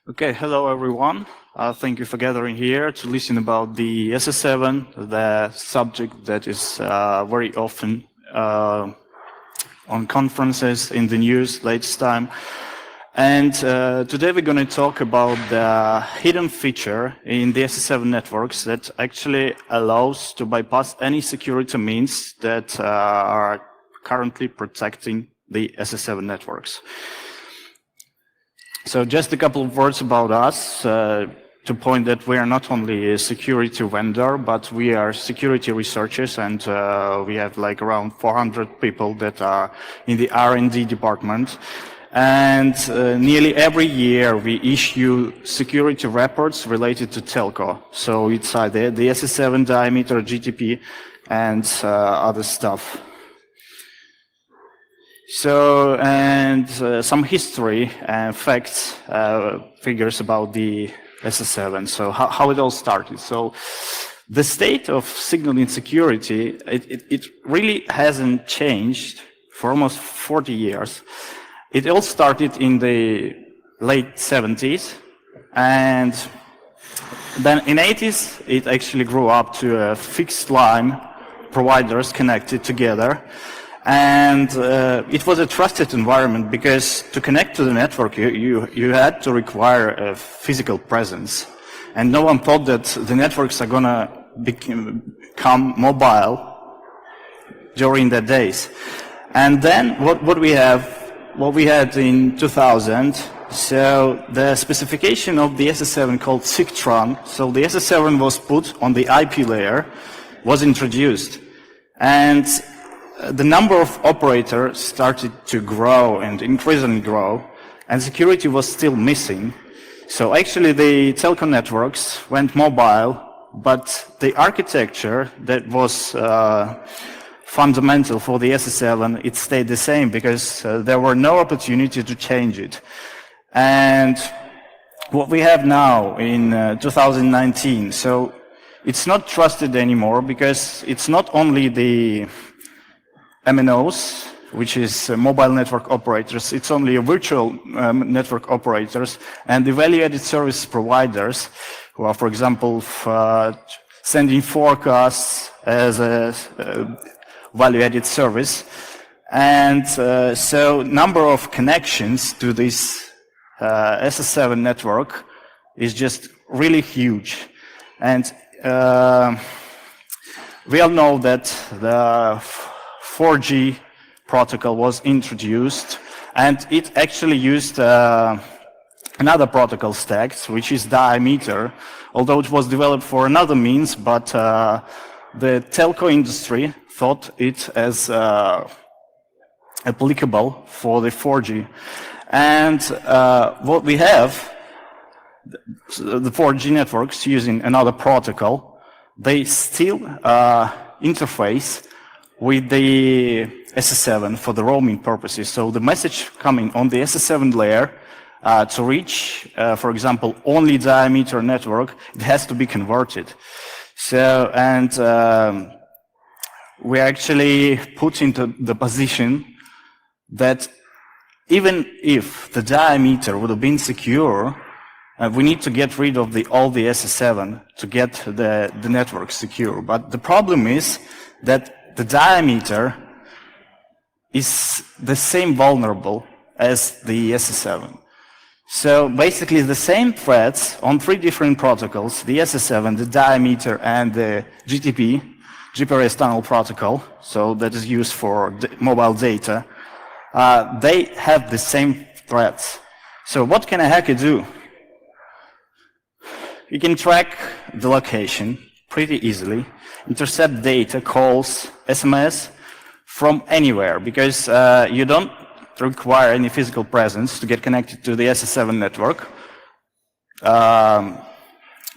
Okay, hello everyone. Thank you for gathering here to listen about the SS7, the subject that is very often on conferences in the news latest time. And today we're going to talk about the hidden feature in the SS7 networks that actually allows to bypass any security means that are currently protecting the SS7 networks. So just a couple of words about us to point that we are not only a security vendor, but we are security researchers, and we have like around 400 people that are in the R&D department. And nearly every year we issue security reports related to telco. So it's the SS7 diameter, GTP, and other stuff. So, and some history and facts, figures about the SS7. So how it all started. So the state of signaling security, it really hasn't changed for almost 40 years. It all started in the late 70s, and then in 80s it actually grew up to a fixed line providers connected together. And it was a trusted environment because to connect to the network, you had to require a physical presence. And no one thought that the networks are going to become mobile during the days. And then what we had in 2000, so the specification of the SS7 called SIGTRON, so the SS7 was put on the IP layer, was introduced. And the number of operators started to grow and increasingly grow, and security was still missing. So actually the telco networks went mobile, but the architecture that was fundamental for the SS7, it stayed the same because there were no opportunity to change it. And what we have now in 2019, so it's not trusted anymore because it's not only the MNOs, which is mobile network operators, it's only a virtual network operators, and the value-added service providers who are, for example, sending forecasts as a value-added service. And so number of connections to this SS7 network is just really huge. And we all know that the 4G protocol was introduced, and it actually used another protocol stack, which is diameter, although it was developed for another means, but the telco industry thought it as applicable for the 4G. And what we have, the 4G networks using another protocol, they still interface with the SS7 for the roaming purposes. So the message coming on the SS7 layer to reach, for example, only diameter network, it has to be converted. So, and we actually put into the position that even if the diameter would have been secure, we need to get rid of all the SS7 to get the network secure. But the problem is that the diameter is the same vulnerable as the SS7. So basically the same threats on three different protocols, the SS7, the diameter, and the GTP, GPRS tunnel protocol, so that is used for mobile data, they have the same threats. So what can a hacker do? You can track the location pretty easily, intercept data, calls, SMS from anywhere, because you don't require any physical presence to get connected to the SS7 network,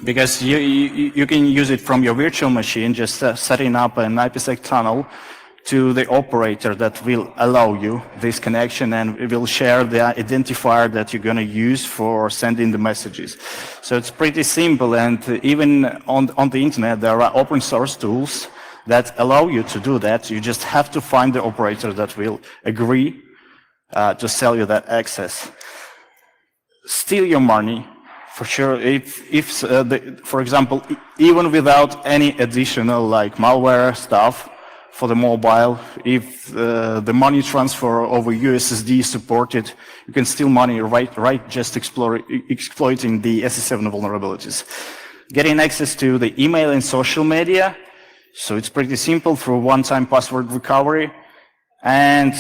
because you can use it from your virtual machine, just setting up an IPsec tunnel to the operator that will allow you this connection, and it will share the identifier that you're going to use for sending the messages. So it's pretty simple, and even on the internet there are open source tools that allow you to do that. You just have to find the operator that will agree to sell you that access. Steal your money, For sure, for example, even without any additional like malware stuff for the mobile, if the money transfer over USSD is supported, you can steal money right just exploiting the SS7 vulnerabilities. Getting access to the email and social media, so it's pretty simple through one-time password recovery. And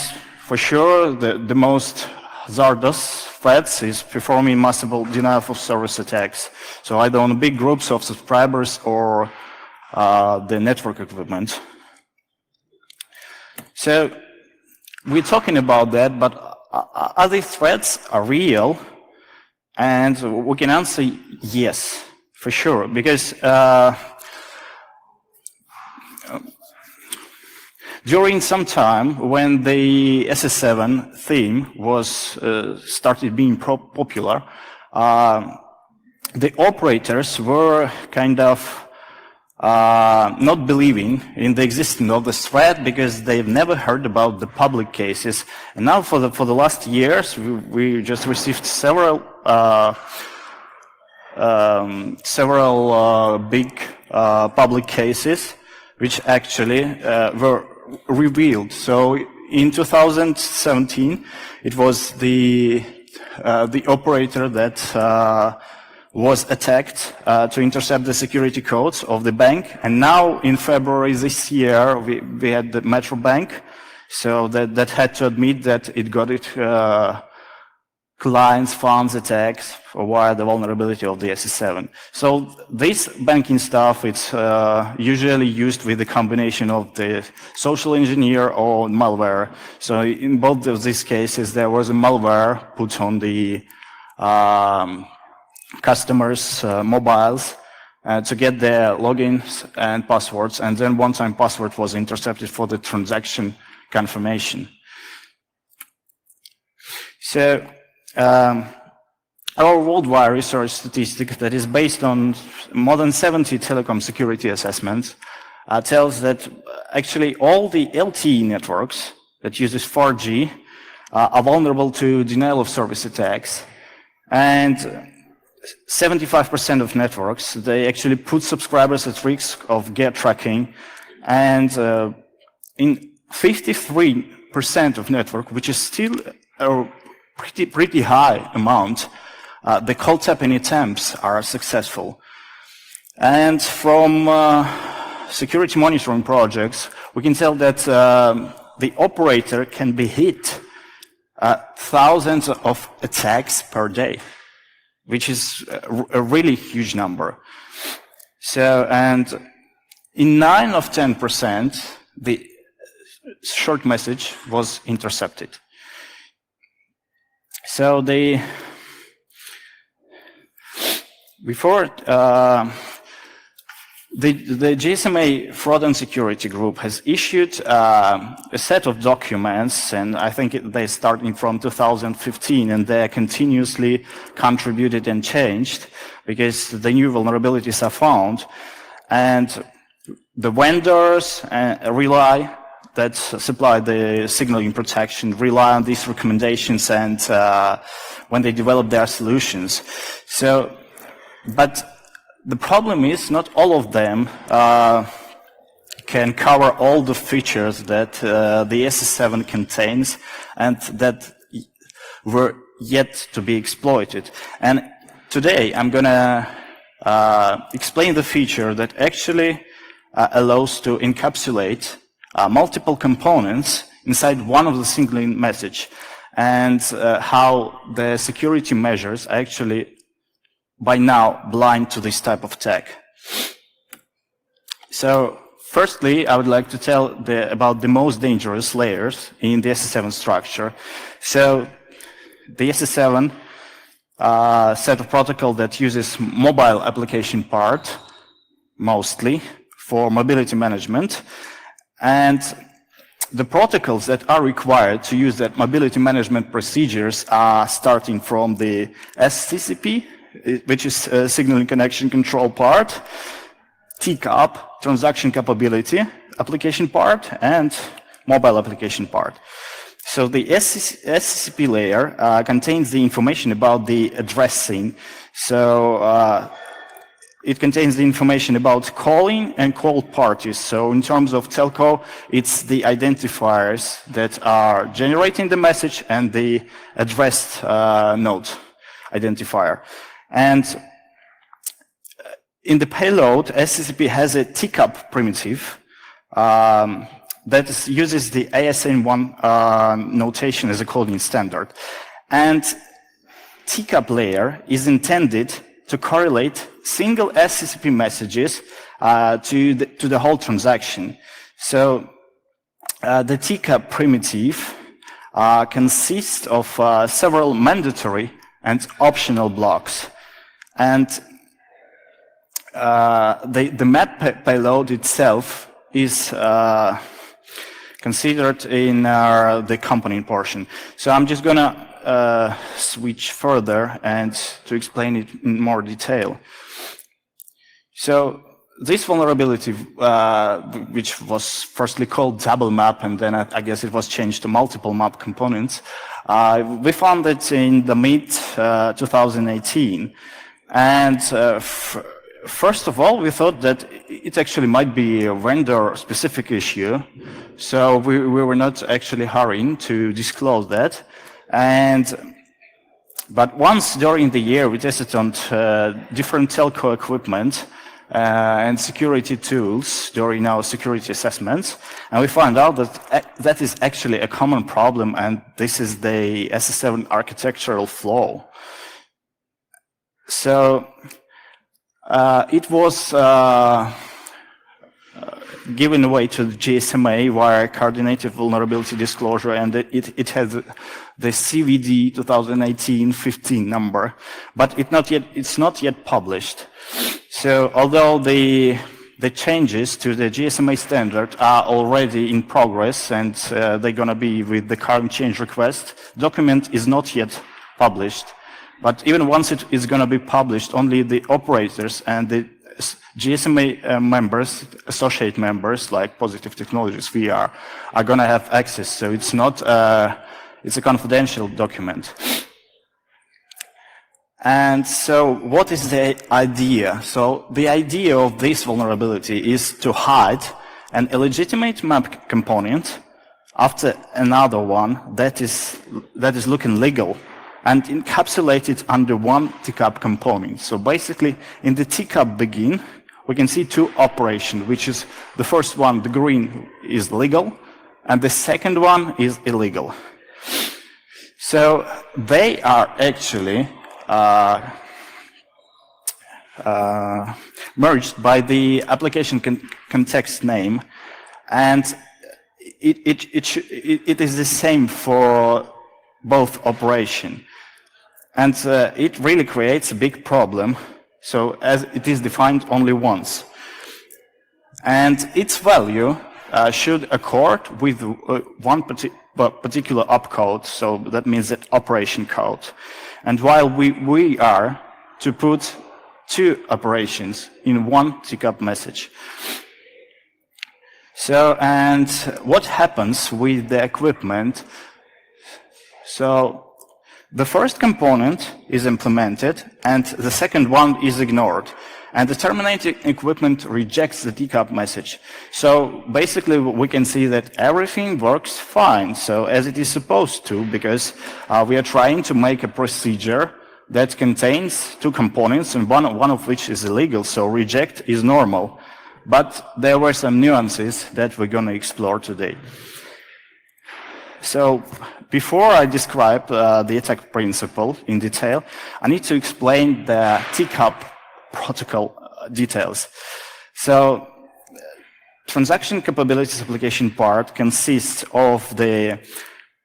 for sure, the most hazardous threats is performing massive denial of service attacks. So either on big groups of subscribers or the network equipment. So we're talking about that, but are these threats are real? And we can answer yes, for sure, because during some time when the SS7 theme was started being popular, the operators were kind of not believing in the existence of this threat because they've never heard about the public cases. And now for the last years, we just received several big public cases which actually were revealed. So in 2017, it was the operator that was attacked to intercept the security codes of the bank. And now in February this year, we had the Metro Bank, so that had to admit that it got clients' funds attacks via the vulnerability of the SS7. So this banking stuff, it's usually used with the combination of the social engineer or malware. So in both of these cases, there was a malware put on the customers' mobiles to get their logins and passwords, and then one-time password was intercepted for the transaction confirmation. So our worldwide research statistic that is based on more than 70 telecom security assessments tells that actually all the LTE networks that uses 4G are vulnerable to denial of service attacks, and 75% of networks, they actually put subscribers at risk of geo tracking, and in 53% of network, which is still a pretty high amount, the cold tapping attempts are successful. And from security monitoring projects, we can tell that the operator can be hit thousands of attacks per day, which is a really huge number. So, and in 9 of 10%, the short message was intercepted. So the GSMA Fraud and Security Group has issued a set of documents, and I think they starting from 2015, and they are continuously contributed and changed because the new vulnerabilities are found, and the vendors that supply the signaling protection rely on these recommendations and when they develop their solutions. So, but the problem is not all of them can cover all the features that the SS7 contains and that were yet to be exploited. And today I'm going to explain the feature that actually allows to encapsulate multiple components inside one of the signaling message, and how the security measures are actually by now blind to this type of attack. So firstly, I would like to tell about the most dangerous layers in the SS7 structure. So the SS7 set of protocol that uses mobile application part mostly for mobility management, and the protocols that are required to use that mobility management procedures are starting from the STCP, which is signaling connection control part, TCAP, transaction capability application part, and mobile application part. So the SCCP layer contains the information about the addressing. So it contains the information about calling and called parties. So in terms of telco, it's the identifiers that are generating the message and the addressed node identifier. And in the payload, SCCP has a TCAP primitive that uses the ASN1 notation as a coding standard. And TCAP layer is intended to correlate single SCCP messages to the whole transaction. So the TCAP primitive consists of several mandatory and optional blocks. And the map payload itself is considered in the component portion. So I'm just going to switch further and to explain it in more detail. So this vulnerability, which was firstly called double map, and then I guess it was changed to multiple map components, we found it in the mid-2018. And first of all, we thought that it actually might be a vendor-specific issue, so we were not actually hurrying to disclose that. But once during the year, we tested on different telco equipment and security tools during our security assessments, and we found out that that is actually a common problem, and this is the SS7 architectural flaw. So it was given away to the GSMA via coordinated vulnerability disclosure, and it has the CVD 2018-15 number, but it's not yet published. So although the changes to the GSMA standard are already in progress, and they're going to be with the current change request, document is not yet published. But even once it is going to be published, only the operators and the GSMA members, associate members like Positive Technologies VR, are going to have access. So it's not, it's a confidential document. And so what is the idea? So the idea of this vulnerability is to hide an illegitimate map component after another one that is looking legal, and encapsulate it under one TCAP component. So basically, in the TCAP begin, we can see two operations, which is the first one, the green, is legal, and the second one is illegal. So they are actually merged by the application context name, and it is the same for both operations. And it really creates a big problem, so as it is defined only once. And its value should accord with one particular opcode, so that means that operation code. And while we are to put two operations in one TCAP message. So, and what happens with the equipment? So, the first component is implemented, and the second one is ignored. And the terminating equipment rejects the TCAP message. So basically, we can see that everything works fine, so as it is supposed to, because we are trying to make a procedure that contains two components, and one of which is illegal, so reject is normal. But there were some nuances that we're going to explore today. So before I describe the attack principle in detail, I need to explain the TCAP protocol details. So transaction capabilities application part consists of the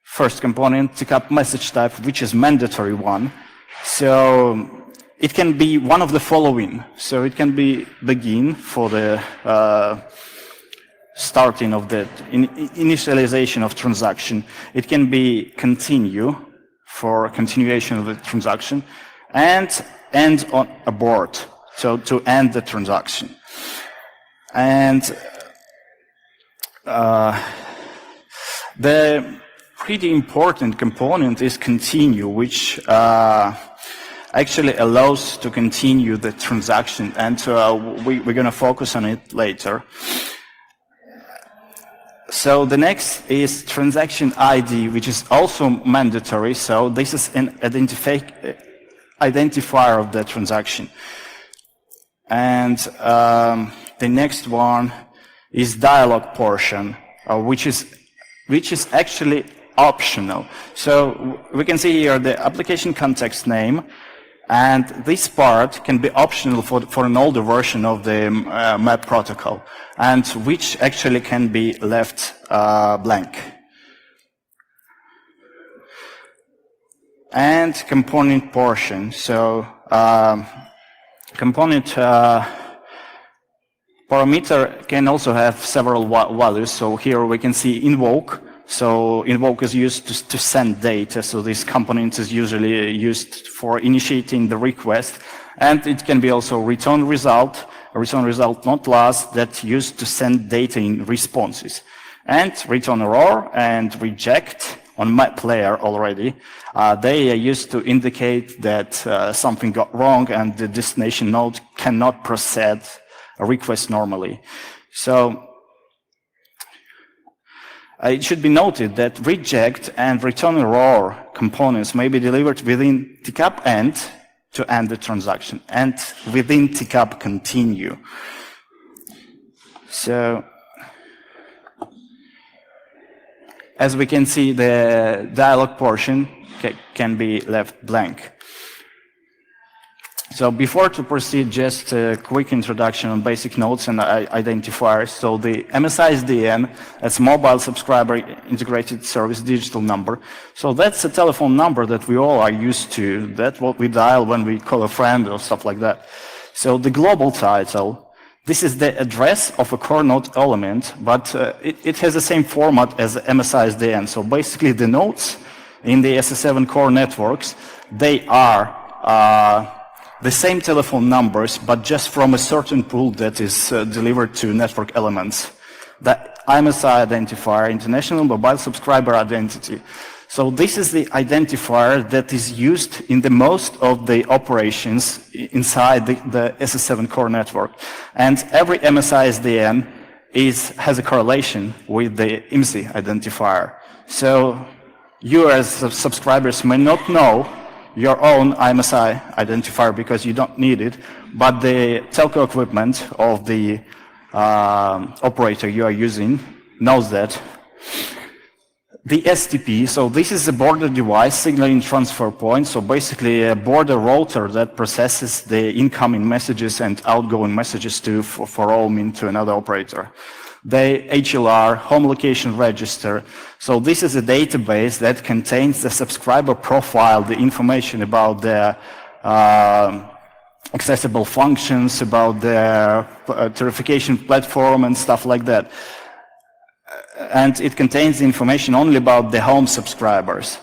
first component, TCAP message type, which is mandatory one. So it can be one of the following. So it can be begin for the starting of the initialization of transaction. It can be continue for continuation of the transaction, and end on abort, so to end the transaction. And the pretty important component is continue, which actually allows to continue the transaction, and we're going to focus on it later. So the next is transaction ID, which is also mandatory. So this is an identifier of the transaction. And the next one is dialog portion, which is actually optional. So we can see here the application context name, and this part can be optional for an older version of the MAP protocol, and which actually can be left blank. And component portion. So component parameter can also have several values. So here we can see invoke. So invoke is used to send data. So this component is usually used for initiating the request. And it can be also return result not last, that's used to send data in responses. And return error and reject on map layer already. They are used to indicate that something got wrong and the destination node cannot process a request normally. So it should be noted that reject and return error components may be delivered within TCAP end to end the transaction, and within TCAP continue. So as we can see, the dialog portion can be left blank. So before to proceed, just a quick introduction on basic nodes and identifiers. So the MSI-SDN, that's Mobile Subscriber Integrated Service Digital Number. So that's a telephone number that we all are used to. That's what we dial when we call a friend or stuff like that. So the global title, this is the address of a core node element, but it has the same format as MSI-SDN. So basically the nodes in the SS7 core networks, they are the same telephone numbers, but just from a certain pool that is delivered to network elements. The IMSI identifier, International Mobile Subscriber Identity. So this is the identifier that is used in the most of the operations inside the SS7 core network. And every MSI-SDN has a correlation with the IMSI identifier. So you as subscribers may not know your own IMSI identifier because you don't need it, but the telco equipment of the operator you are using knows that. The STP, so this is a border device, signaling transfer point, so basically a border router that processes the incoming messages and outgoing messages for roaming to another operator. The HLR, home location register. So this is a database that contains the subscriber profile, the information about the accessible functions, about the verification platform and stuff like that. And it contains information only about the home subscribers.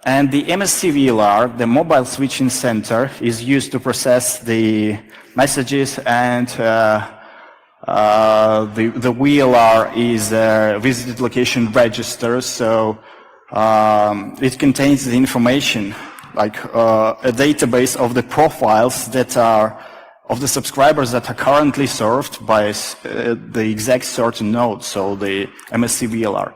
And the MSCVLR, the mobile switching center, is used to process the messages, and the VLR is visited location register, so it contains the information, like a database of the profiles that are of the subscribers that are currently served by the exact certain node, so the MSC VLR.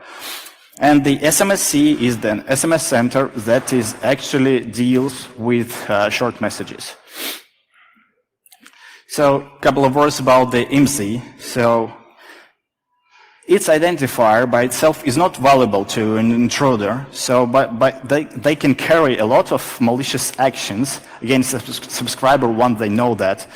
And the SMSC is the SMS center that is actually deals with short messages. So a couple of words about the IMSI. So its identifier by itself is not valuable to an intruder, so but they can carry a lot of malicious actions against the subscriber once they know that.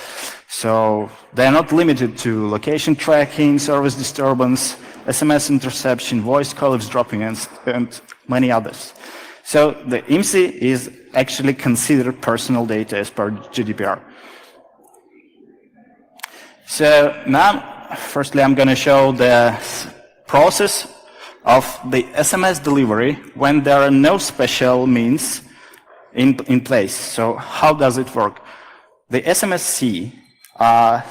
So they are not limited to location tracking, service disturbance, SMS interception, voice call eavesdropping, and many others. So the IMSI is actually considered personal data as per GDPR. So now, firstly, I'm going to show the process of the SMS delivery when there are no special means in place. So how does it work? The SMSC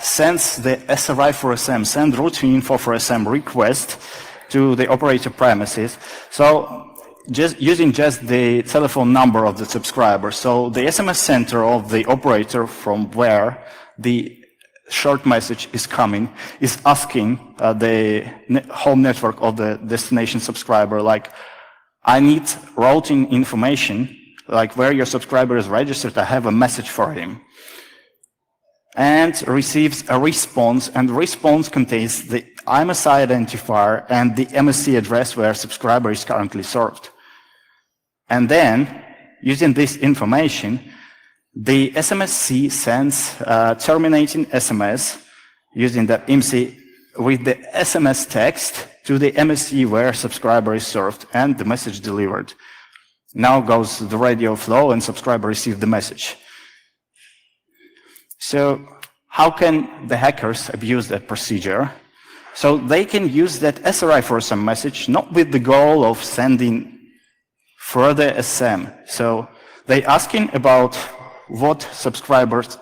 sends the SRI for SM, send routine info for SM request to the operator premises. So using just the telephone number of the subscriber. So the SMS center of the operator from where the short message is coming is asking the home network of the destination subscriber, like, I need routing information, like where your subscriber is registered, I have a message for him. And receives a response, and the response contains the IMSI identifier and the MSC address where subscriber is currently served. And then, using this information, the SMSC sends terminating SMS using the IMSI with the SMS text to the MSC where subscriber is served and the message delivered. Now goes the radio flow and subscriber receives the message. So how can the hackers abuse that procedure? So they can use that SRI for some message, not with the goal of sending further SM. So they asking about what subscribers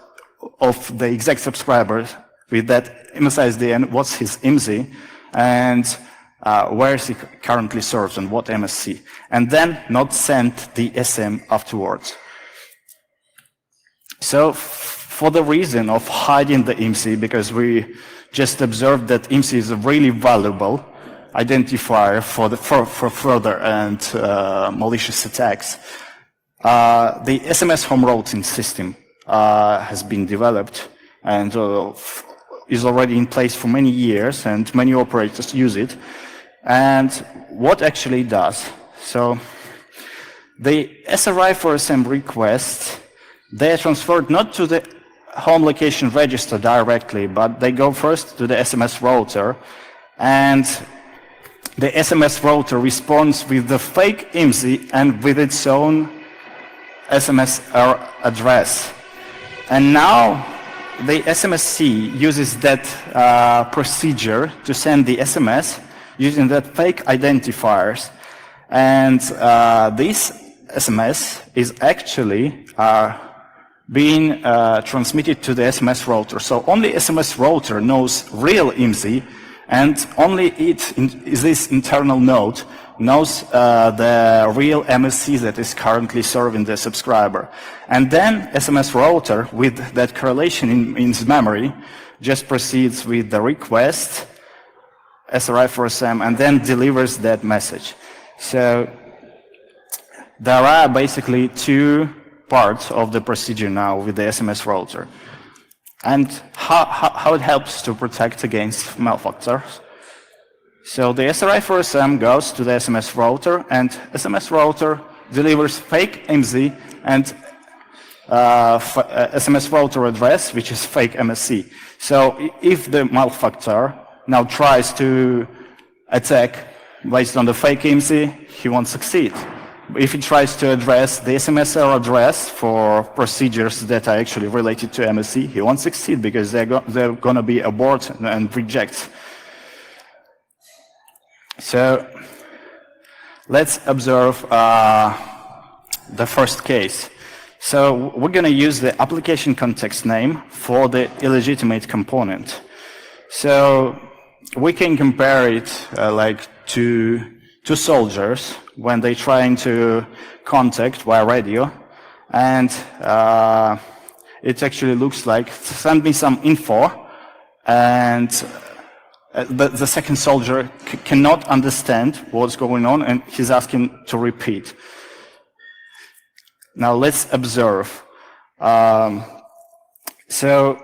of the exact subscriber with that MSISDN, what's his IMSI, and where is he currently served and what MSC, and then not send the SM afterwards. So for the reason of hiding the IMSI, because we just observed that IMSI is a really valuable identifier for further and malicious attacks, the SMS home routing system has been developed and is already in place for many years, and many operators use it. And what actually it does? So the SRI for SM requests, they are transferred not to the home location register directly, but they go first to the SMS router, and the SMS router responds with the fake IMSI and with its own SMS address. And now the SMSC uses that procedure to send the SMS using that fake identifiers. And this SMS is actually being transmitted to the SMS router. So only SMS router knows real IMSI, and only this internal node knows the real MSC that is currently serving the subscriber. And then SMS router, with that correlation in its memory, just proceeds with the request, SRI for SM, and then delivers that message. So there are basically two parts of the procedure now with the SMS router. And how it helps to protect against malfunctors. So the SRI for SM goes to the SMS router, and SMS router delivers fake IMSI and SMS router address, which is fake MSC. So if the malfunctor now tries to attack based on the fake IMSI, he won't succeed. If he tries to address the SMS error address for procedures that are actually related to MSC, he won't succeed because they're going to be abort and reject. So let's observe the first case. So we're going to use the application context name for the illegitimate component. So we can compare it like to two soldiers when they're trying to contact via radio, and it actually looks like, send me some info, and the second soldier cannot understand what's going on, and he's asking to repeat. Now let's observe. So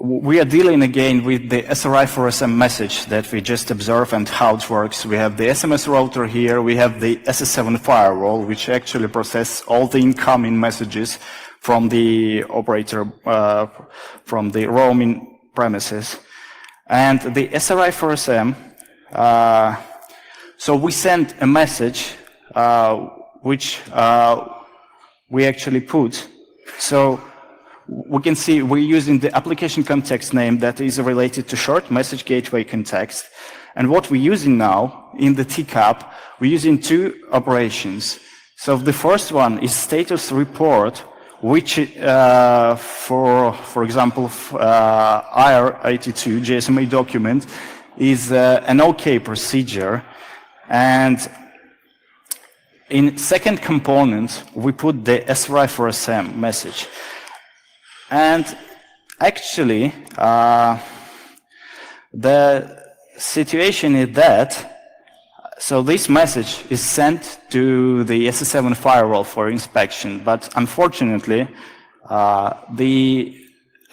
we are dealing again with the SRI for SM message that we just observed and how it works. We have the SMS router here, we have the SS7 firewall, which actually processes all the incoming messages from the operator, from the roaming premises. And the SRI for SM, so we send a message which we actually put. So we can see we're using the application context name that is related to short message gateway context. And what we're using now in the TCAP, we're using two operations. So the first one is status report, which for example, IR82 GSMA document is an OK procedure. And in second component, we put the SRI for SM message. And actually, the situation is that, so this message is sent to the SS7 firewall for inspection, but unfortunately, the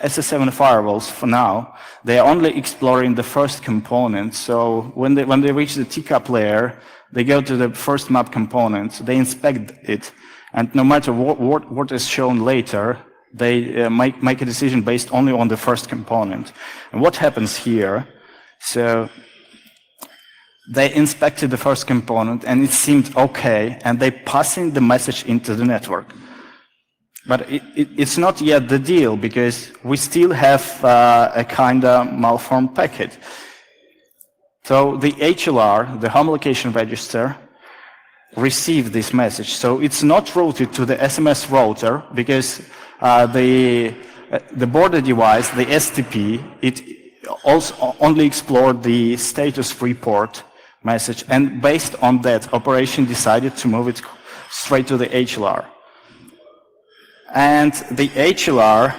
SS7 firewalls, for now, they are only exploring the first component. So when they reach the TCAP layer, they go to the first map component, they inspect it, and no matter what is shown later, they make a decision based only on the first component. And what happens here? So they inspected the first component, and it seemed okay, and they passing the message into the network. But it's not yet the deal, because we still have a kind of malformed packet. So the HLR, the home location register, received this message. So it's not routed to the SMS router, because the border device, the STP, it also only explored the status report message, and based on that, operation decided to move it straight to the HLR. And the HLR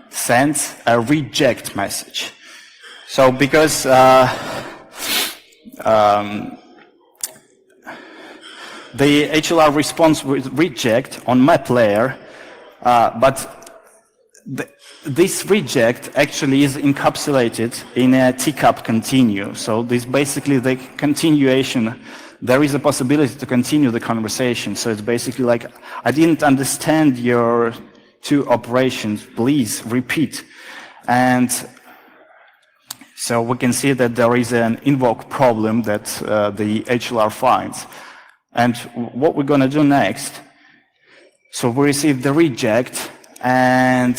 sends a reject message. So because the HLR responds with reject on map layer, but this reject actually is encapsulated in a TCAP continue. So this basically the continuation. There is a possibility to continue the conversation. So it's basically like, I didn't understand your two operations, please repeat. And so we can see that there is an invoke problem that the HLR finds. And what we're going to do next, so we receive the reject, and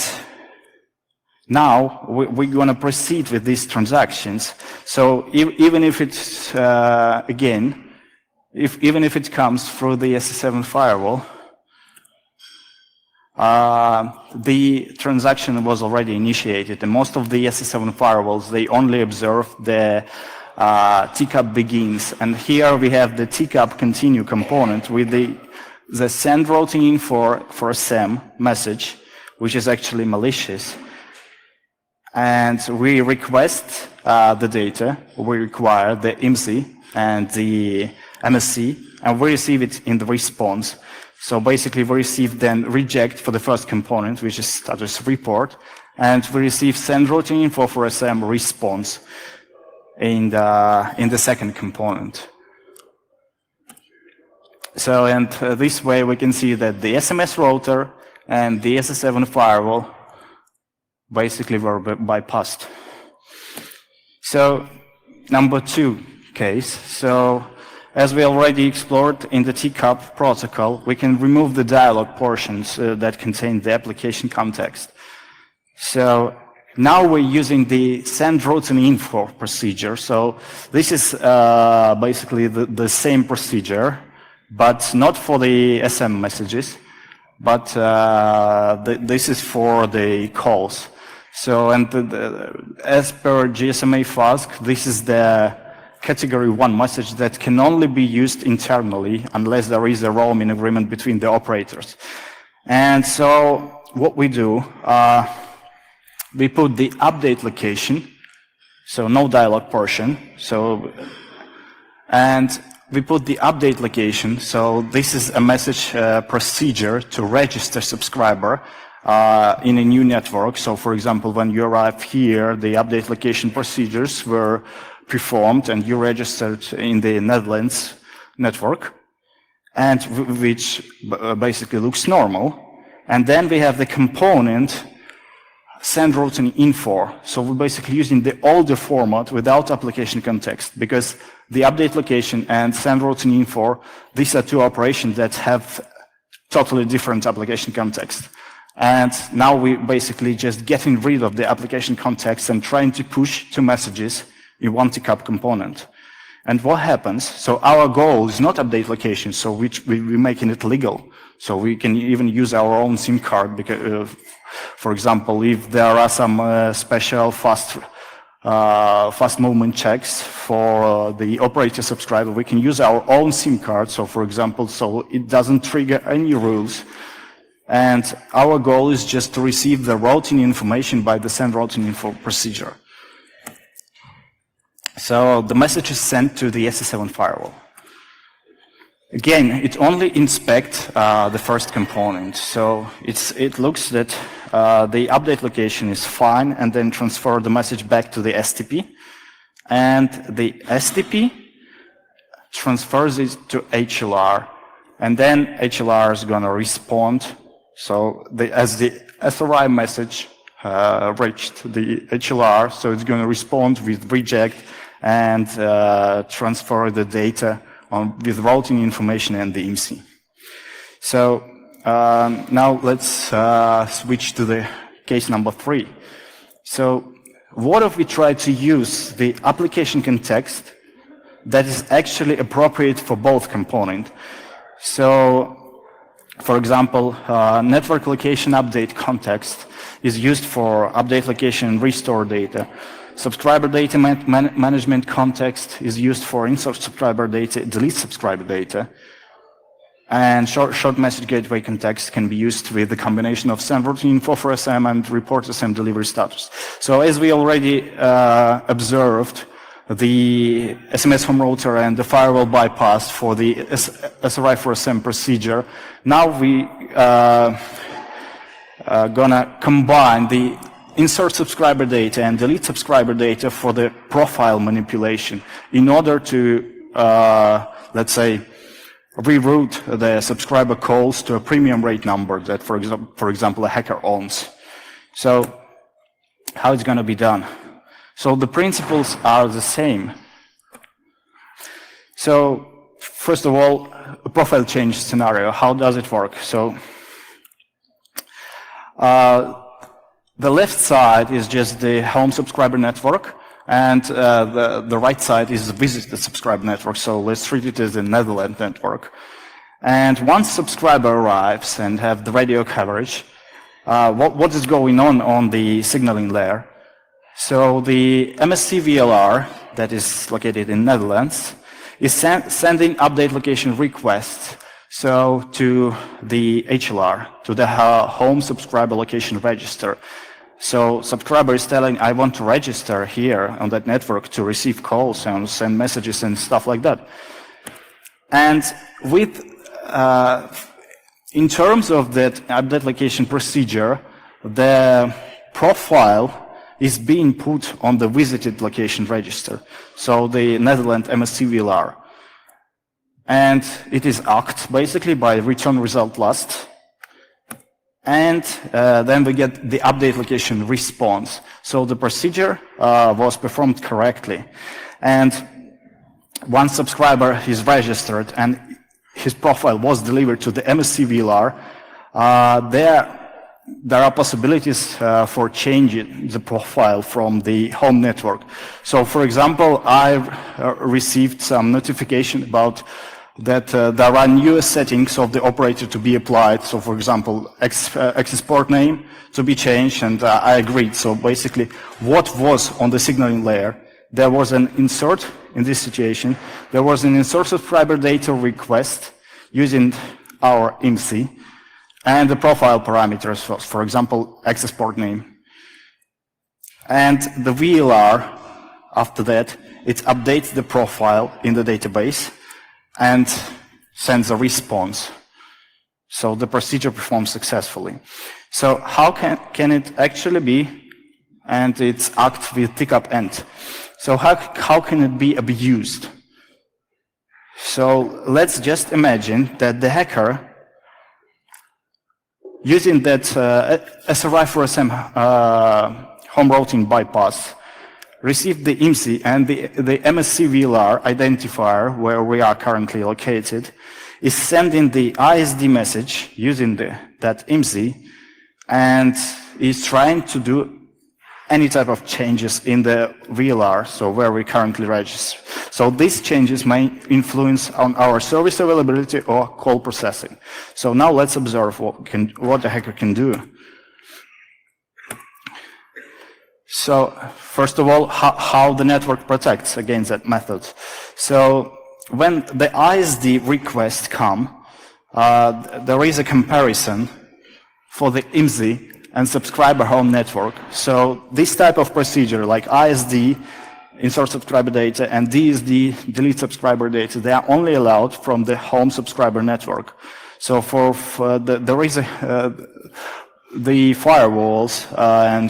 now we're going to proceed with these transactions. So even if it's, again, even if it comes through the SS7 firewall, the transaction was already initiated, and most of the SS7 firewalls, they only observe the TCAP begins. And here we have the TCAP continue component with the send routing in for a SAM message, which is actually malicious. And we request the data, we require the IMSI and the MSC, and we receive it in the response. So basically we receive then reject for the first component, which is status report, and we receive send routing info for SM response in the second component. So, and this way we can see that the SMS router and the SS7 firewall basically were bypassed. So, number 2 case. So, as we already explored in the TCAP protocol, we can remove the dialog portions that contain the application context. So now we're using the send routing info procedure. So this is basically the same procedure, but not for the SM messages, but this is for the calls. So, and as per GSMA FASC, this is the category 1 message that can only be used internally unless there is a roaming agreement between the operators. And so what we do, we put the update location, so no dialog portion. So, and we put the update location. So this is a message procedure to register subscriber in a new network. So for example, when you arrive here, the update location procedures were performed and you registered in the Netherlands network, and which basically looks normal. And then we have the component send routing info. So we're basically using the older format without application context, because the update location and send routing info, these are two operations that have totally different application context. And now we're basically just getting rid of the application context and trying to push two messages in one TCAP component. And what happens, so our goal is not update location, so we're making it legal. So we can even use our own SIM card, because, for example, if there are some special fast fast movement checks for the operator subscriber. We can use our own SIM card, so for example, so it doesn't trigger any rules. And our goal is just to receive the routing information by the send routing info procedure. So the message is sent to the SS7 firewall. Again, it only inspects the first component. So it looks that the update location is fine, and then transfer the message back to the STP. And the STP transfers it to HLR. And then HLR is going to respond. So as the SRI message reached the HLR, so it's going to respond with reject and transfer the data with routing information and the IMSI. So now let's switch to the case number 3. So what if we try to use the application context that is actually appropriate for both components? So for example, network location update context is used for update location and restore data. Subscriber data management context is used for insert subscriber data, delete subscriber data. And short message gateway context can be used with the combination of send routing info for SM and report SM delivery status. So as we already observed, the SMS home router and the firewall bypass for the SRI for SM procedure, now we gonna combine the insert subscriber data and delete subscriber data for the profile manipulation in order to, let's say, reroute the subscriber calls to a premium rate number that, for example, a hacker owns. So how it's going to be done? So the principles are the same. So first of all, a profile change scenario. How does it work? So the left side is just the home subscriber network, and the right side is the visited subscriber network. So let's treat it as a Netherlands network. And once subscriber arrives and have the radio coverage, what is going on the signaling layer? So the MSC VLR that is located in Netherlands is sending update location requests to the HLR, to the home subscriber location register. So subscriber is telling, I want to register here on that network to receive calls and send messages and stuff like that. And with, in terms of that update location procedure, the profile is being put on the visited location register. So the Netherlands MSC VLR. And it is act basically by return result last. And then we get the update location response. So the procedure was performed correctly. And once subscriber is registered and his profile was delivered to the MSC VLR, there are possibilities for changing the profile from the home network. So for example, I received some notification about that there are new settings of the operator to be applied. So for example, access port name to be changed, and I agreed. So basically, what was on the signaling layer, there was an insert in this situation. There was an insert subscriber data request using our IMSI and the profile parameters, for example, access port name. And the VLR, after that, it updates the profile in the database and sends a response. So the procedure performs successfully. So how can it actually be? And it's act with pickup end. So how can it be abused? So let's just imagine that the hacker, using that SRI for SM home routing bypass, received the IMSI and the MSC VLR identifier where we are currently located, is sending the ISD message using that IMSI, and is trying to do any type of changes in the VLR, so where we currently register. So these changes may influence on our service availability or call processing. So now let's observe what the hacker can do. So first of all, how the network protects against that method. So when the ISD requests come, there is a comparison for the IMSI and subscriber home network. So this type of procedure, like ISD, insert subscriber data, and DSD, delete subscriber data, they are only allowed from the home subscriber network. So there is the firewalls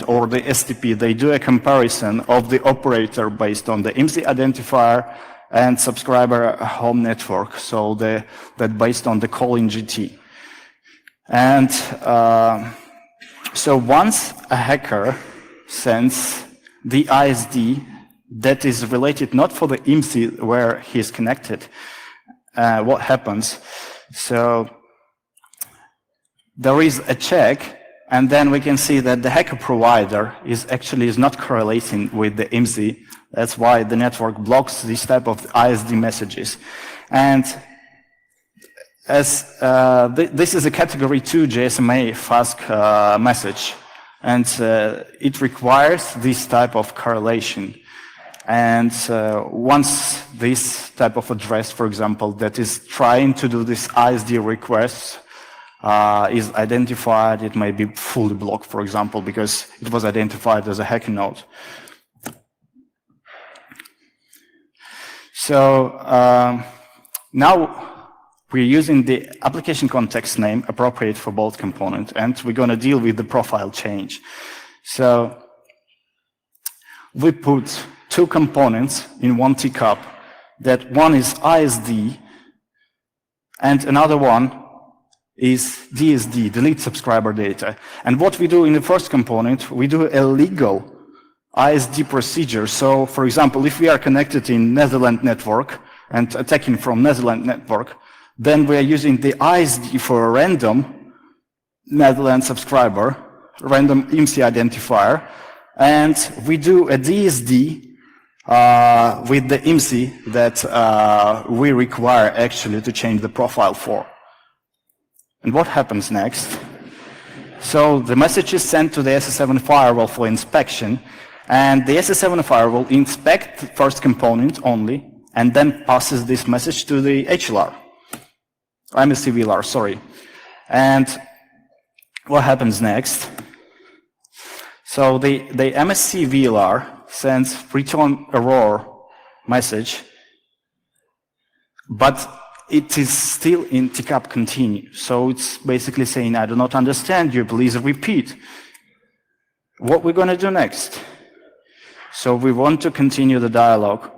or the STP, they do a comparison of the operator based on the IMSI identifier and subscriber home network, so that based on the calling GT. And so once a hacker sends the ISD that is related not for the IMSI where he is connected, what happens? So there is a check, and then we can see that the hacker provider is not correlating with the IMSI. That's why the network blocks this type of ISD messages. And as this is a category 2 GSMA FASC message, and it requires this type of correlation. And once this type of address, for example, that is trying to do this ISD request is identified, it may be fully blocked, for example, because it was identified as a hacking node. So now we're using the application context name appropriate for both components, and we're going to deal with the profile change. So we put two components in one teacup. That one is ISD, and another one is DSD, delete subscriber data. And what we do in the first component, we do a legal ISD procedure. So, for example, if we are connected in Netherlands network and attacking from Netherlands network, then we are using the ISD for a random Netherlands subscriber, random IMSI identifier, and we do a DSD with the IMSI that we require actually to change the profile for. And what happens next? So the message is sent to the SS7 firewall for inspection, and the SS7 firewall inspects the first component only, and then passes this message to the HLR, MSC VLR, sorry. And what happens next? So the MSC VLR sends return error message, but it is still in teacup continue. So it's basically saying, I do not understand you, please repeat. What we're going to do next? So we want to continue the dialogue.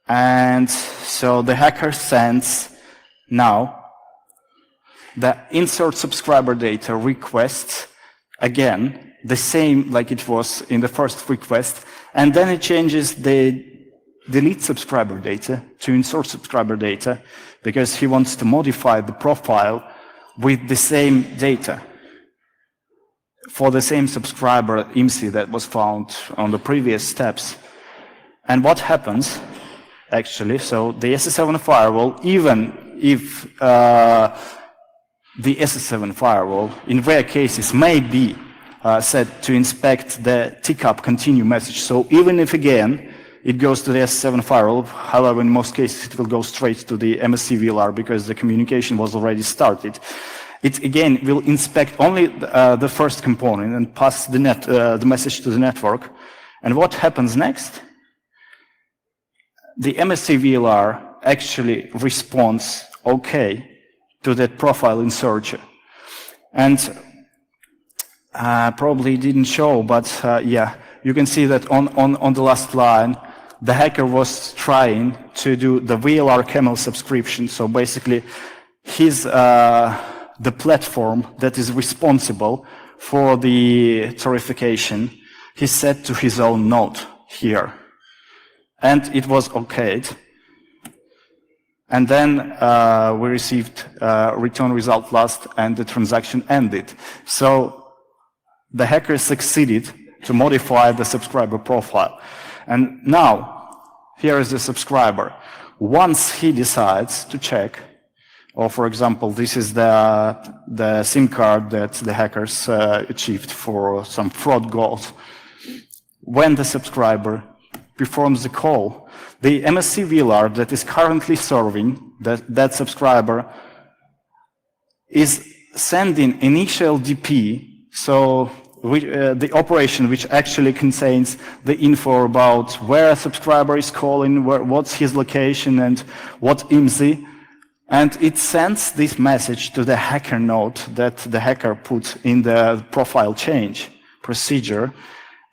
And so the hacker sends now the insert subscriber data requests again, the same like it was in the first request, and then it changes the delete subscriber data to insert subscriber data because he wants to modify the profile with the same data for the same subscriber IMSI that was found on the previous steps. And what happens actually? So the SS7 firewall, even if the SS7 firewall in rare cases may be set to inspect the teacup continue message. So even if again it goes to the SS7 firewall, however in most cases it will go straight to the MSC VLR because the communication was already started. It again will inspect only the first component and pass the message to the network. And what happens next? The MSC VLR actually responds okay to that profile in search. And probably didn't show, but yeah, you can see that on the last line, the hacker was trying to do the VLR camel subscription. So basically, he's the platform that is responsible for the tarification. He set to his own node here. And it was okayed. And then we received return result last, and the transaction ended. So the hacker succeeded to modify the subscriber profile. And now, here is the subscriber. Once he decides to check, or for example, this is the SIM card that the hackers achieved for some fraud goals. when the subscriber performs the call, the MSC VLR that is currently serving that subscriber is sending initial DP, so the operation which actually contains the info about where a subscriber is calling, what's his location, and what IMSI, and it sends this message to the hacker node that the hacker put in the profile change procedure.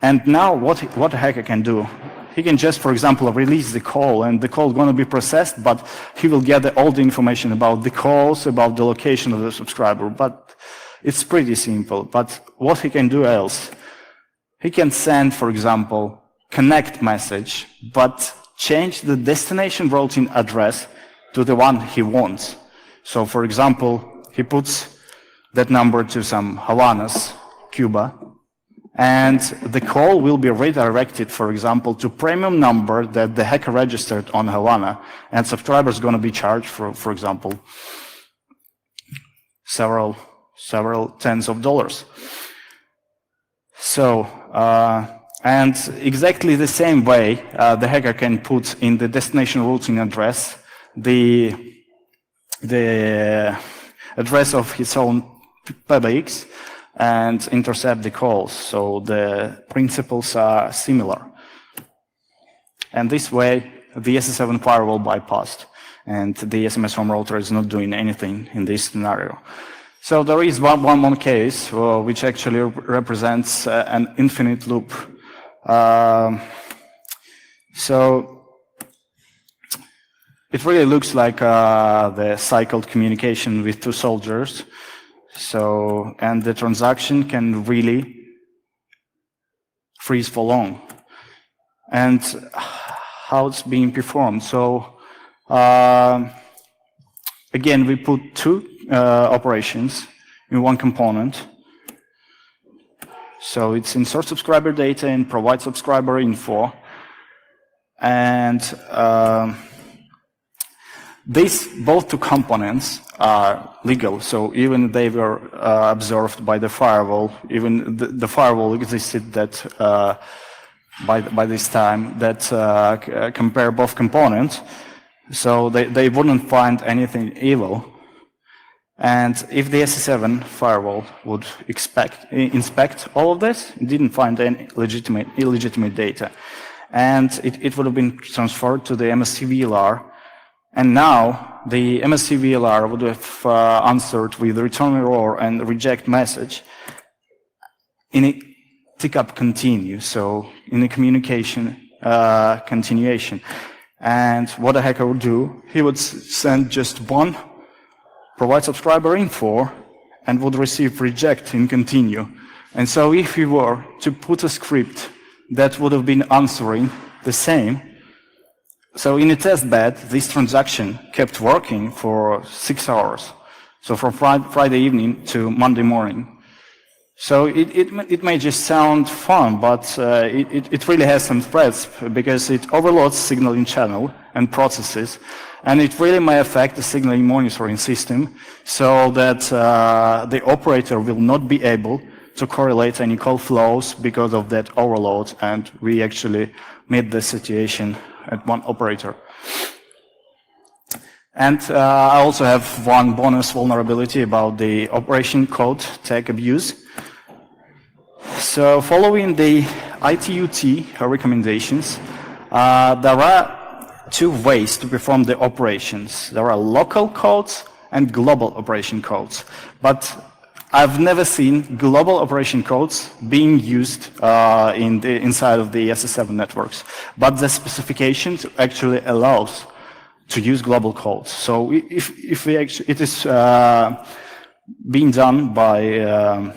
And now what a hacker can do, he can just, for example, release the call, and the call is going to be processed, but he will get all the information about the calls, about the location of the subscriber. But it's pretty simple. But what he can do else, he can send, for example, connect message, but change the destination routing address to the one he wants. So, for example, he puts that number to some Havanas, Cuba, and the call will be redirected, for example, to premium number that the hacker registered on Havana, and subscriber is going to be charged for example, several tens of dollars. So, and exactly the same way, the hacker can put in the destination routing address the address of his own PBX and intercept the calls. So the principles are similar. And this way, the SS7 firewall bypassed, and the SMS home router is not doing anything in this scenario. So there is one more case which actually represents an infinite loop. So it really looks like the cycled communication with two soldiers. So, and the transaction can really freeze for long. And how it's being performed. So, again, we put two operations in one component. So it's insert subscriber data and provide subscriber info. And these both two components are legal, so even they were observed by the firewall, even the firewall existed that by this time that compare both components, so they wouldn't find anything evil. And if the SS7 firewall would inspect all of this, it didn't find any illegitimate data, and it would have been transferred to the MSC VLR. And now the MSC VLR would have answered with return error and reject message in a tick-up continue, so in a communication continuation. And what a hacker would do, he would send just one provide subscriber info and would receive reject in continue. And so if we were to put a script that would have been answering the same, so in a test bed, this transaction kept working for 6 hours. So from Friday evening to Monday morning. So it may just sound fun, but it really has some threats because it overloads signaling channel and processes, and it really may affect the signaling monitoring system so that the operator will not be able to correlate any call flows because of that overload, and we actually made the situation at one operator. And I also have one bonus vulnerability about the operation code tag abuse. So following the ITUT recommendations, there are two ways to perform the operations. There are local codes and global operation codes. But I've never seen global operation codes being used inside of the SS7 networks. But the specifications actually allows to use global codes. So if we actually, it is being done by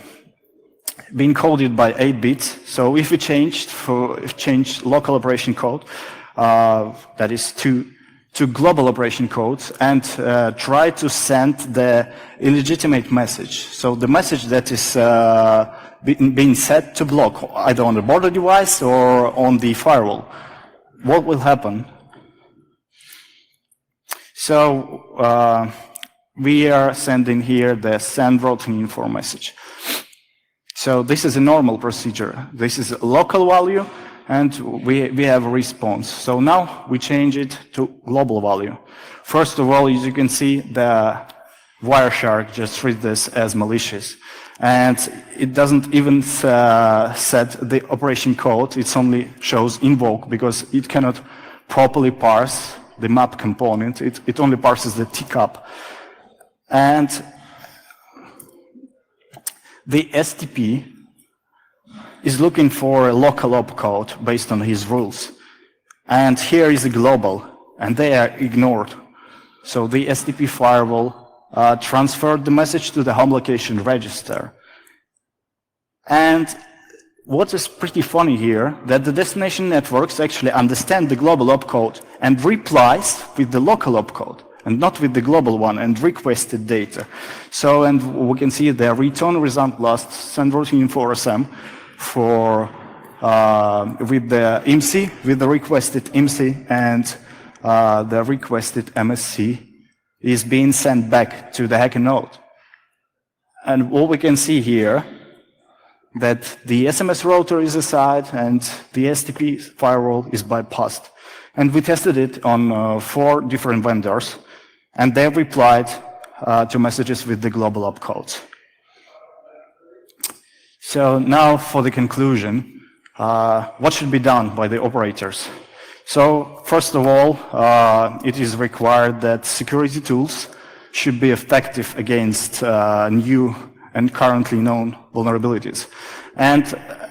being coded by 8 bits. So if we change local operation code, that is to global operation codes, and try to send the illegitimate message. So the message that is being set to block either on the border device or on the firewall. What will happen? So we are sending here the send routing info message. So this is a normal procedure. This is a local value, and we have a response. So now we change it to global value. First of all, as you can see, the Wireshark just treats this as malicious. And it doesn't even set the operation code, it only shows invoke because it cannot properly parse the map component, it only parses the TCAP. And the STP is looking for a local opcode based on his rules. And here is a global, and they are ignored. So the STP firewall transferred the message to the home location register. And what is pretty funny here, that the destination networks actually understand the global opcode and replies with the local opcode and not with the global one and requested data. So, and we can see the return result last send routine for SM for with the IMSI, with the requested IMSI and the requested MSC is being sent back to the hacker node. And what we can see here, that the SMS router is aside and the STP firewall is bypassed. And we tested it on 4 different vendors, and they replied to messages with the global opcodes. So now for the conclusion, what should be done by the operators? So first of all, it is required that security tools should be effective against new and currently known vulnerabilities. And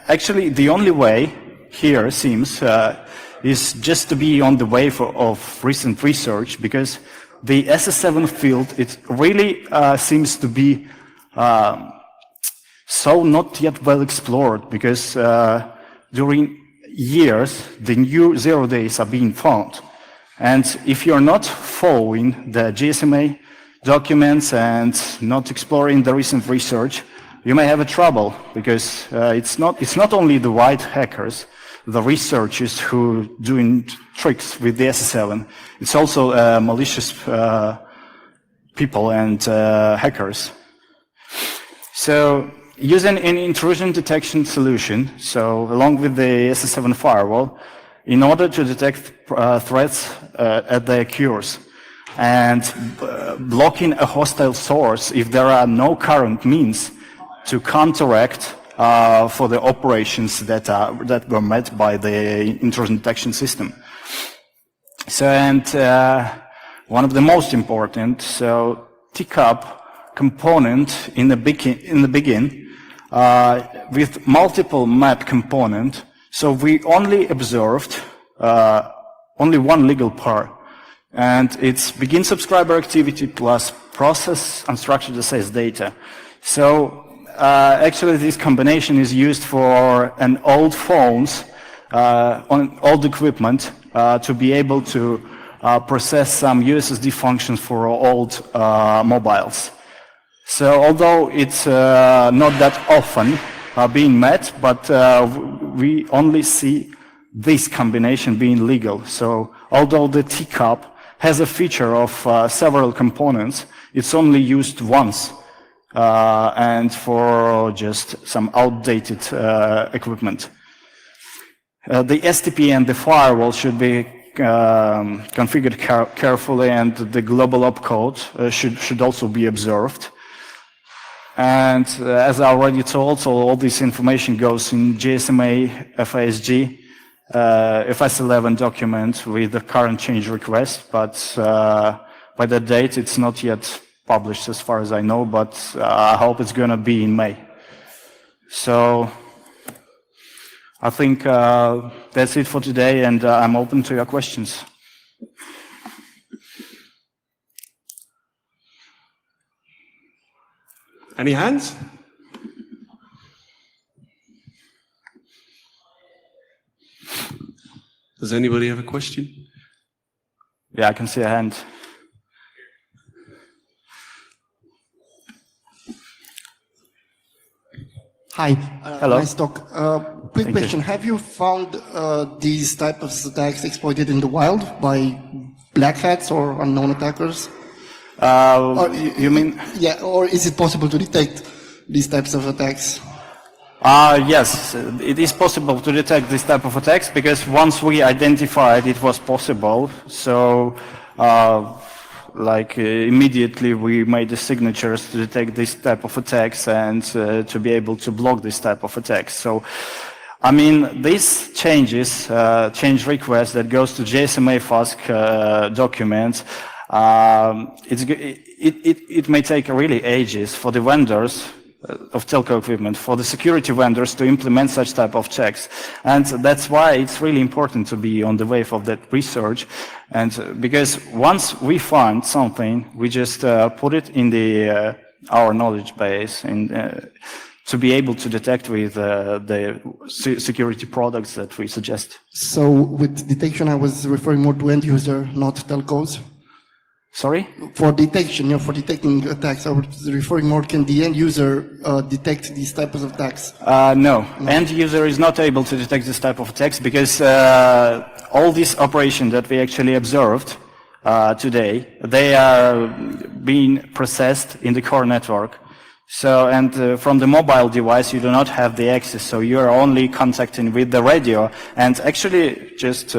actually the only way here seems is just to be on the wave of recent research, because the SS7 field, it really seems to be so not yet well explored, because during years, the new 0 days are being found. And if you're not following the GSMA documents and not exploring the recent research, you may have a trouble, because it's not only the white hackers, the researchers who doing tricks with the SS7, it's also malicious people and hackers. So using an intrusion detection solution, so along with the SS7 firewall, in order to detect threats at their occurs, and blocking a hostile source if there are no current means to counteract for the operations that were met by the intrusion detection system. So, and one of the most important, so TCAP component in the begin with multiple map component. So we only observed only one legal pair, and it's begin subscriber activity plus process unstructured SS data. So actually this combination is used for an old phones, on old equipment, to be able to process some USSD functions for old mobiles. So although it's not that often being met, but we only see this combination being legal. So although the TCAP has a feature of several components, it's only used once and for just some outdated equipment. The STP and the firewall should be configured carefully, and the global opcode should also be observed. And as I already told, so all this information goes in GSMA, FASG, FS11 document with the current change request, but by that date it's not yet published as far as I know, but I hope it's going to be in May. So I think that's it for today, and I'm open to your questions. Any hands? Does anybody have a question? Yeah, I can see a hand. Hi. Hello. Nice talk. Quick Thank question. you. Have you found these type of attacks exploited in the wild by black hats or unknown attackers? You mean? Yeah, or is it possible to detect these types of attacks? Yes, it is possible to detect this type of attacks because once we identified it was possible, so immediately we made the signatures to detect this type of attacks and to be able to block this type of attacks. So, I mean, these changes, change request that goes to GSMA FASC documents, it may take really ages for the vendors of telco equipment, for the security vendors to implement such type of checks. And that's why it's really important to be on the wave of that research. And because once we find something, we just put it in the our knowledge base and to be able to detect with the security products that we suggest. So with detection, I was referring more to end user, not telcos. Sorry? For detection, for detecting attacks, I was referring more, can the end user detect these types of attacks? No, end user is not able to detect this type of attacks because all these operations that we actually observed today, they are being processed in the core network. So, and from the mobile device, you do not have the access, so you are only contacting with the radio, and actually just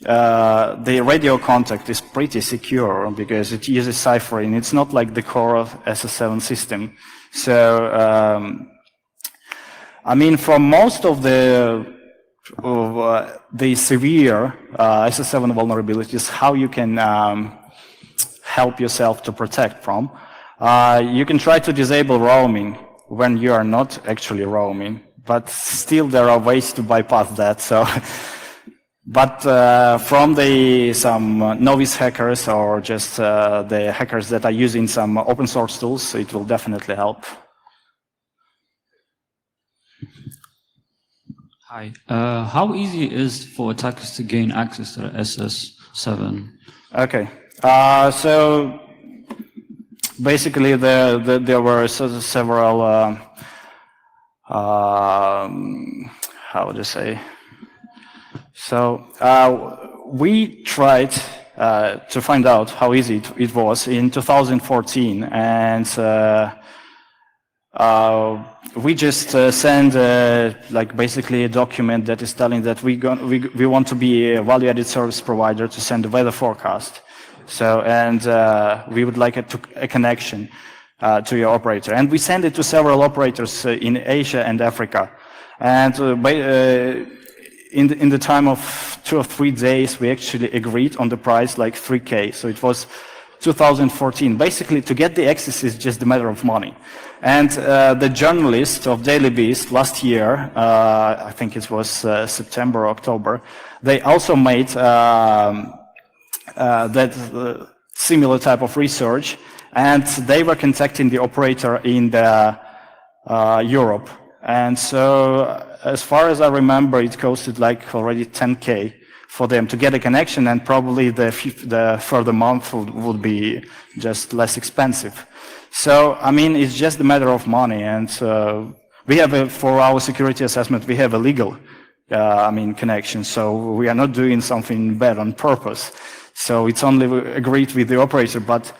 the radio contact is pretty secure because it uses ciphering. It's not like the core of SS7 system. So, I mean, from most of the severe SS7 vulnerabilities, how you can help yourself to protect from, you can try to disable roaming when you are not actually roaming, but still there are ways to bypass that. So. But from some novice hackers or just the hackers that are using some open source tools, it will definitely help. Hi. How easy is it for attackers to gain access to the SS7? Okay. So basically there were several, how would you say? So we tried to find out how easy it was in 2014, and we just send like basically a document that is telling that we want to be a value-added service provider to send a weather forecast. So and we would like a connection to your operator, and we send it to several operators in Asia and Africa, and in the time of 2 or 3 days, we actually agreed on the price, like 3K. So it was 2014. Basically, to get the access is just a matter of money. And the journalist of Daily Beast last year, I think it was September or October, they also made that similar type of research, and they were contacting the operator in Europe. And so, as far as I remember, it costed like already 10K for them to get a connection, and probably the further month would be just less expensive. So, I mean, it's just a matter of money, and we have for our security assessment, we have a legal, connection, so we are not doing something bad on purpose. So it's only agreed with the operator, but,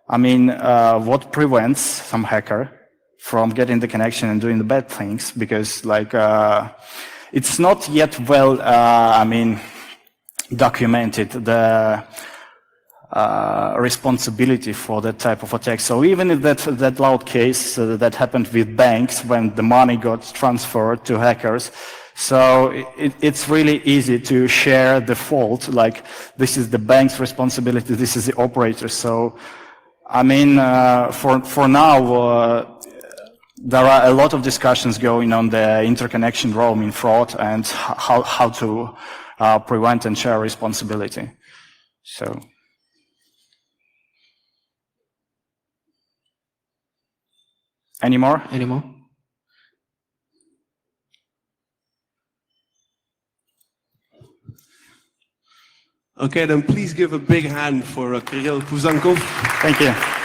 I mean, what prevents some hacker from getting the connection and doing the bad things, because like it's not yet well documented the responsibility for that type of attack. So even if that loud case that happened with banks when the money got transferred to hackers, so it's really easy to share the fault, like this is the bank's responsibility, this is the operator. So I mean, for now, there are a lot of discussions going on the interconnection roaming fraud and how to prevent and share responsibility. So. Any more? Any more? Okay, then please give a big hand for Kirill Puzankov. Thank you.